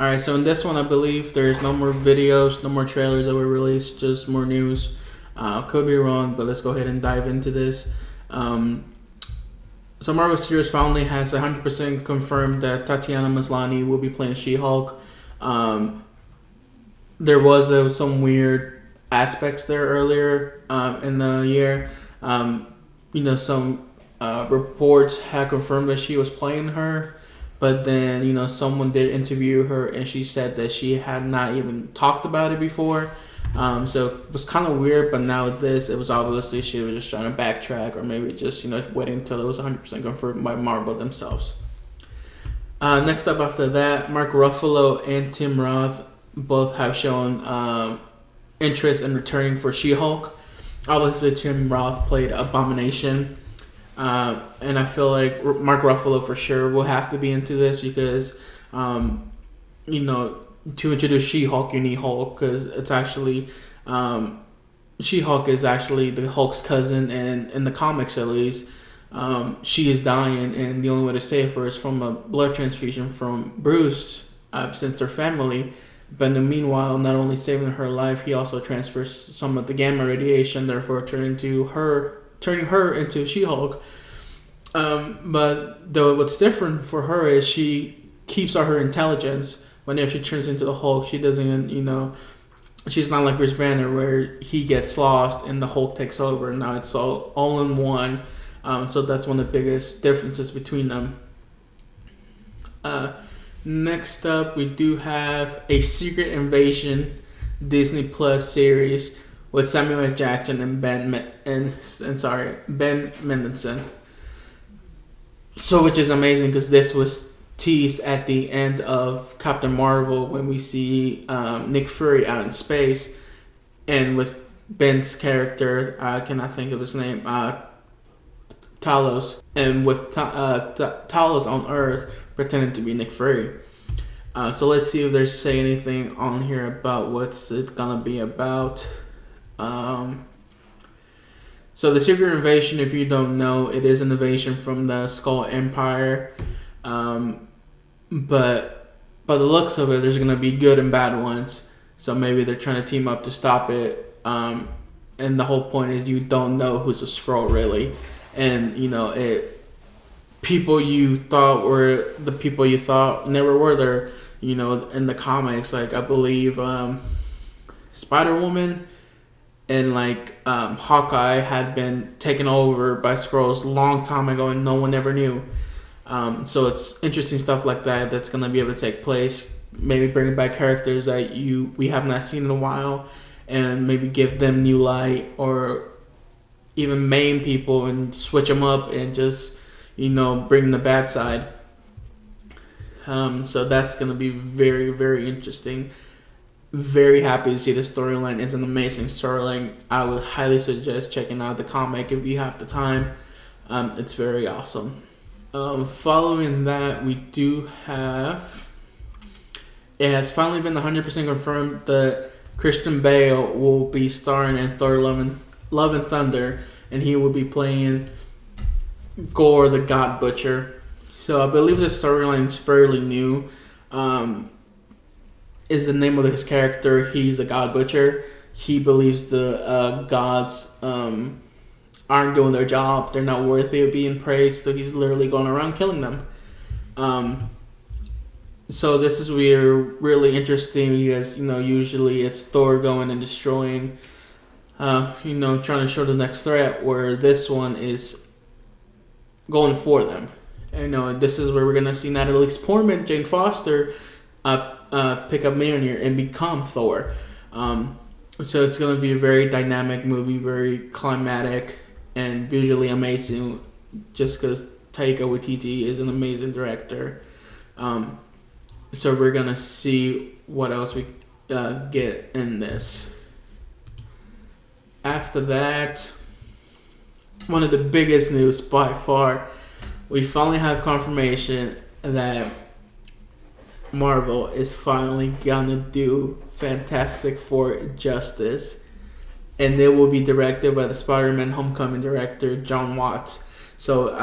All right, so in this one, I believe there's no more videos, no more trailers that were released, just more news. Could be wrong, but let's go ahead and dive into this. Um, so Marvel Studios finally has 100% confirmed that Tatiana Maslany will be playing She-Hulk. Um, there was some weird aspects there earlier in the year. Some reports had confirmed that she was playing her, but then someone did interview her and she said that she had not even talked about it before. So it was kind of weird, but now with this, it was obviously she was just trying to backtrack, or maybe just waiting until it was 100% confirmed by Marvel themselves. Next up after that, Mark Ruffalo and Tim Roth both have shown interest in returning for She-Hulk. Obviously, Tim Roth played Abomination, and I feel like Mark Ruffalo for sure will have to be into this because, to introduce She-Hulk, you need Hulk because it's actually She-Hulk is actually the Hulk's cousin, and in the comics at least, she is dying, and the only way to save her is from a blood transfusion from Bruce, since they're family. But in the meanwhile, not only saving her life, he also transfers some of the gamma radiation, therefore turning her into She-Hulk. But what's different for her is she keeps all her intelligence. Whenever she turns into the Hulk, she doesn't, she's not like Bruce Banner where he gets lost and the Hulk takes over. Now it's all in one. So that's one of the biggest differences between them. Next up, we do have a Secret Invasion Disney Plus series with Samuel L. Jackson and Ben Mendelsohn. So, which is amazing because this was teased at the end of Captain Marvel when we see Nick Fury out in space, and with Ben's character, I cannot think of his name, Talos, and with Talos on Earth pretending to be Nick Fury. So let's see if they say anything on here about what's it gonna be about. So the Secret Invasion, if you don't know, it is an invasion from the Skull Empire. But by the looks of it, there's gonna be good and bad ones. So maybe they're trying to team up to stop it. And the whole point is you don't know who's a Skrull really, and people you thought were the people you thought never were there. In the comics, like I believe Spider-Woman and Hawkeye had been taken over by Skrulls a long time ago, and no one ever knew. So it's interesting stuff like that that's gonna be able to take place. Maybe bring back characters that we have not seen in a while, and maybe give them new light, or even maim people and switch them up and just bring the bad side. So that's gonna be very, very interesting. Very happy to see the storyline. It's an amazing storyline. I would highly suggest checking out the comic if you have the time. It's very awesome. Following that, we do have. It has finally been 100% confirmed that Christian Bale will be starring in Thor: Love and Thunder, and he will be playing Gore the God Butcher. So I believe this storyline is fairly new. Is the name of his character. He's a God Butcher. He believes the gods aren't doing their job. They're not worthy of being praised. So he's literally going around killing them. So this is really interesting because usually it's Thor going and destroying, trying to show the next threat. Where this one is going for them. And this is where we're gonna see Natalie Portman, Jane Foster, pick up Mjolnir and become Thor. So it's gonna be a very dynamic movie, very climatic and visually amazing. Just because Taika Waititi is an amazing director. So we're gonna see what else we get in this. After that, one of the biggest news by far, we finally have confirmation that Marvel is finally gonna do Fantastic Four justice, and they will be directed by the Spider-Man Homecoming director John Watts. So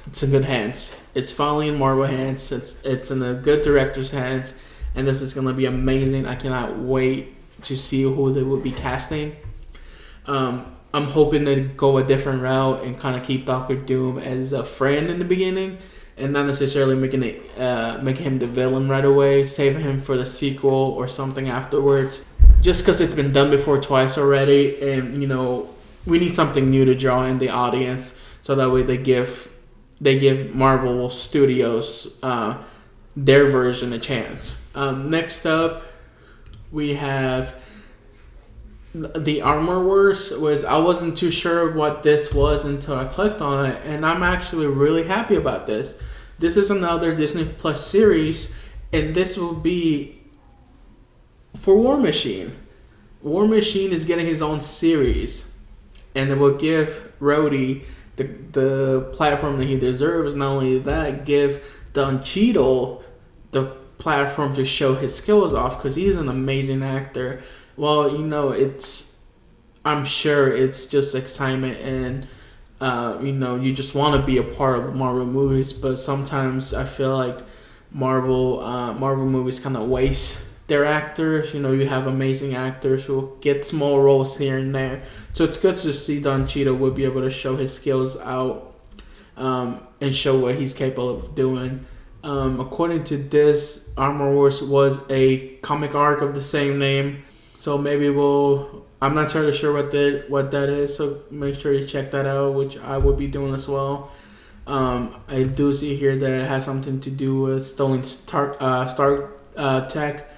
it's in good hands. It's finally in Marvel hands. It's in a good director's hands, and this is gonna be amazing. I cannot wait to see who they will be casting. I'm hoping to go a different route and kind of keep Doctor Doom as a friend in the beginning, and not necessarily making him the villain right away, saving him for the sequel or something afterwards. Just because it's been done before twice already, and we need something new to draw in the audience, so that way they give Marvel Studios their version a chance. Next up, we have the Armor Wars. I wasn't too sure what this was until I clicked on it, and I'm actually really happy about this. This is another Disney Plus series, and this will be for War Machine. War Machine is getting his own series, and it will give Rhodey the platform that he deserves. Not only that, give Don Cheadle the platform to show his skills off, because he's an amazing actor. Well, I'm sure it's just excitement and you just want to be a part of Marvel movies, but sometimes I feel like Marvel movies kind of waste their actors. You have amazing actors who get small roles here and there, so it's good to see Don Cheadle will be able to show his skills out and show what he's capable of doing. According to this, Armor Wars was a comic arc of the same name, so maybe I'm not entirely sure what that is, so make sure you check that out, which I will be doing as well. I do see here that it has something to do with stolen Stark tech,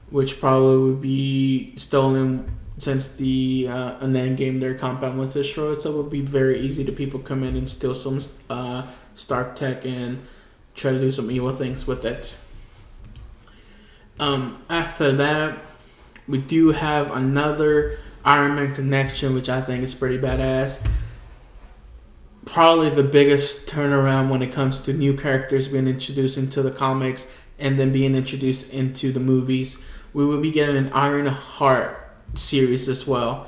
which probably would be stolen since the an Endgame their compound was destroyed, so it would be very easy to people come in and steal some Stark tech and try to do some evil things with it. After that, we do have another Iron Man connection, which I think is pretty badass. Probably the biggest turnaround when it comes to new characters being introduced into the comics and then being introduced into the movies. We will be getting an Ironheart series as well.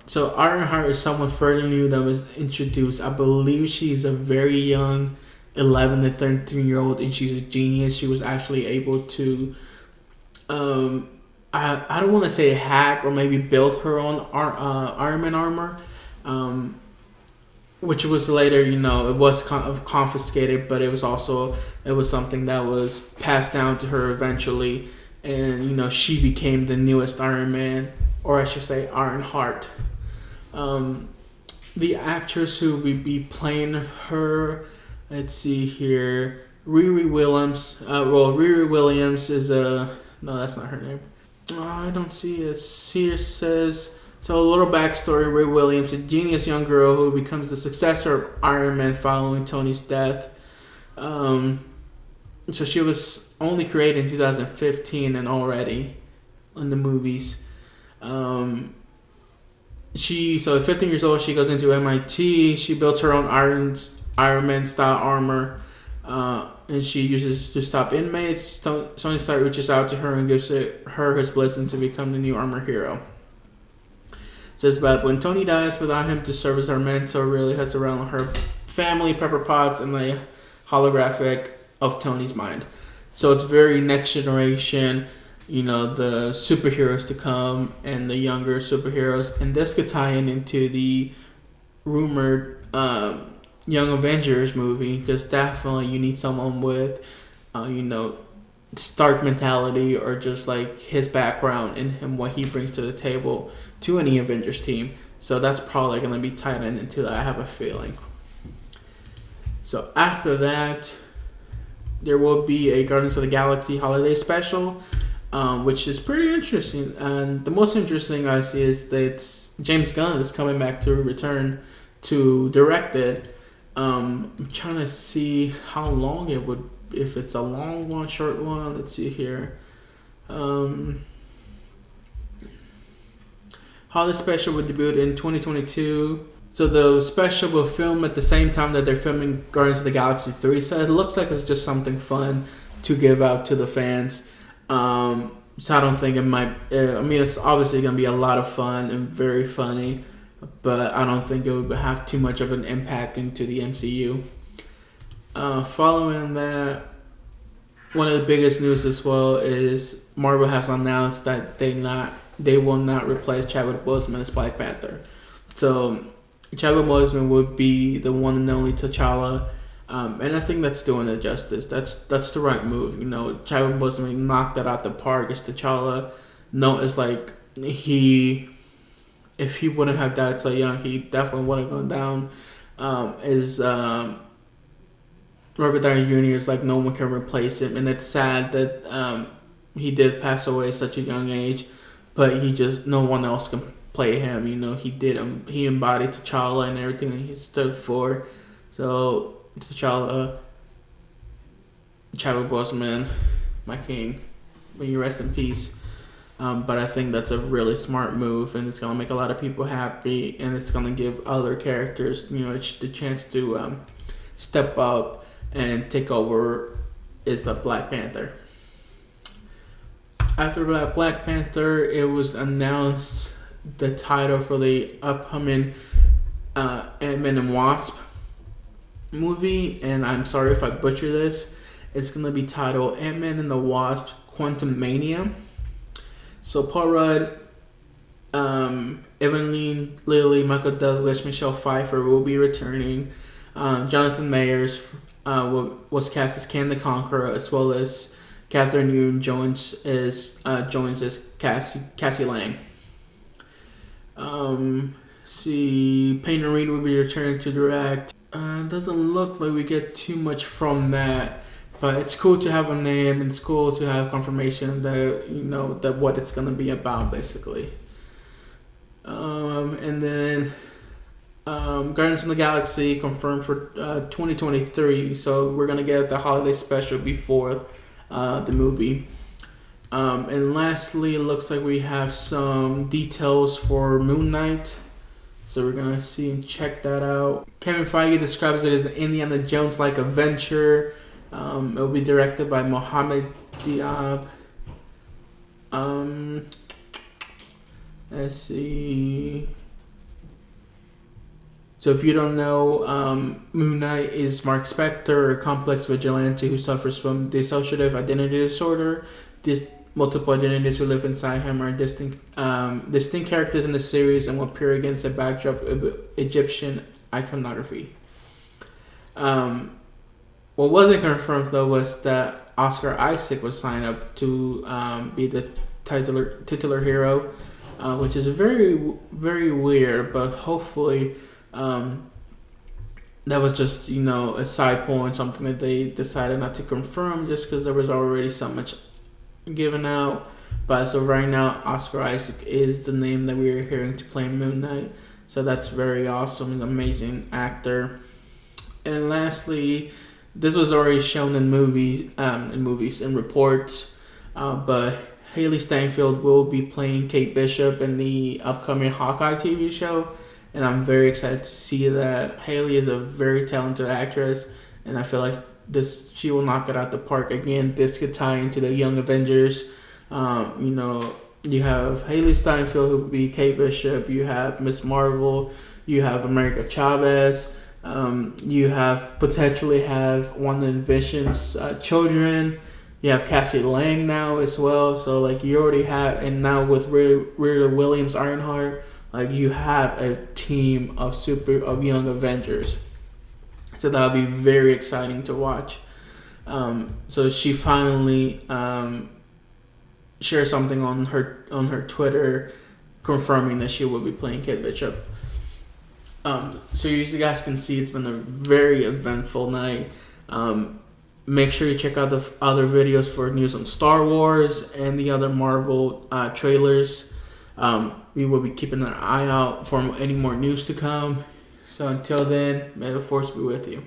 So Ironheart is someone fairly new that was introduced. I believe she's a very young 11 to 13-year-old, and she's a genius. She was actually able to I don't want to say hack or maybe build her own Iron Man armor, which was later, it was confiscated, but it was something that was passed down to her eventually, and she became the newest Iron Man, or I should say Ironheart. The actress who would be playing her, let's see here, Riri Williams. Riri Williams is no, that's not her name. I don't see it. Here says, so a little backstory. Riri Williams, a genius young girl who becomes the successor of Iron Man following Tony's death. So she was only created in 2015 and already in the movies. So at 15 years old, she goes into MIT. She builds her own Iron Man style armor. And she uses to stop inmates. Tony Stark reaches out to her and gives her his blessing to become the new armor hero. It says, but when Tony dies, without him to serve as our mentor, really has around her family, Pepper Potts, and the holographic of Tony's mind. So it's very next generation, the superheroes to come and the younger superheroes. And this could tie into the rumored Young Avengers movie, because definitely you need someone with, Stark mentality, or just like his background and what he brings to the table to any Avengers team. So that's probably going to be tied into that, I have a feeling. So after that, there will be a Guardians of the Galaxy holiday special, which is pretty interesting. And the most interesting I see is that James Gunn is coming back to return to direct it. I'm trying to see how long it would, if it's a long one, short one. Let's see here. Holiday special would debut in 2022. So the special will film at the same time that they're filming Guardians of the Galaxy 3. So it looks like it's just something fun to give out to the fans. So I don't think it might, it's obviously going to be a lot of fun and very funny, but I don't think it would have too much of an impact into the MCU. Following that, one of the biggest news as well is Marvel has announced that they will not replace Chadwick Boseman as Black Panther. So Chadwick Boseman would be the one and only T'Challa, and I think that's doing it justice. That's the right move. You know, Chadwick Boseman knocked that out the park as T'Challa. No, it's like if he wouldn't have died so young, he definitely would have gone down as Robert Downey Jr. is like no one can replace him, and it's sad that he did pass away at such a young age, but no one else can play him. You know, he embodied T'Challa and everything that he stood for. So T'Challa, Chadwick Boseman, my king, may you rest in peace. But I think that's a really smart move, and it's gonna make a lot of people happy, and it's gonna give other characters, you know, the chance to step up and take over is the Black Panther. After Black Panther, it was announced the title for the upcoming Ant-Man and Wasp movie, and I'm sorry if I butcher this. It's gonna be titled Ant-Man and the Wasp: Quantumania. So Paul Rudd, Evangeline Lilly, Michael Douglas, Michelle Pfeiffer will be returning. Jonathan Majors was cast as Kang the Conqueror, as well as Catherine Newton joins as Cassie Lang. Peyton Reed will be returning to direct. Doesn't look like we get too much from that, but it's cool to have a name, and it's cool to have confirmation that that what it's gonna be about, basically. And then Guardians of the Galaxy confirmed for 2023, so we're gonna get the holiday special before the movie. And lastly, it looks like we have some details for Moon Knight, so we're gonna see and check that out. Kevin Feige describes it as an Indiana Jones-like adventure. It will be directed by Mohamed Diab. Let's see. So if you don't know, Moon Knight is Mark Spector, a complex vigilante who suffers from dissociative identity disorder. These multiple identities who live inside him are distinct characters in the series and will appear against a backdrop of Egyptian iconography. What wasn't confirmed though was that Oscar Isaac was signed up to be the titular hero, which is very, very weird. But hopefully, that was just a side point, something that they decided not to confirm, just because there was already so much given out. But so right now, Oscar Isaac is the name that we are hearing to play Moon Knight. So that's very awesome. He's an amazing actor. And lastly, this was already shown in movies and reports, but Haley Steinfeld will be playing Kate Bishop in the upcoming Hawkeye TV show, and I'm very excited to see that. Haley is a very talented actress, and I feel like she will knock it out the park again. This could tie into the Young Avengers. You have Haley Steinfeld who will be Kate Bishop. You have Miss Marvel. You have America Chavez. You potentially have one of Vision's children. You have Cassie Lang now as well. So you already have, and now with Riri Williams Ironheart, you have a team of Young Avengers. So that'll be very exciting to watch. So she finally shared something on her Twitter confirming that she will be playing Kate Bishop. So you guys can see it's been a very eventful night. Make sure you check out the other videos for news on Star Wars and the other Marvel trailers. We will be keeping an eye out for any more news to come. So until then, may the Force be with you.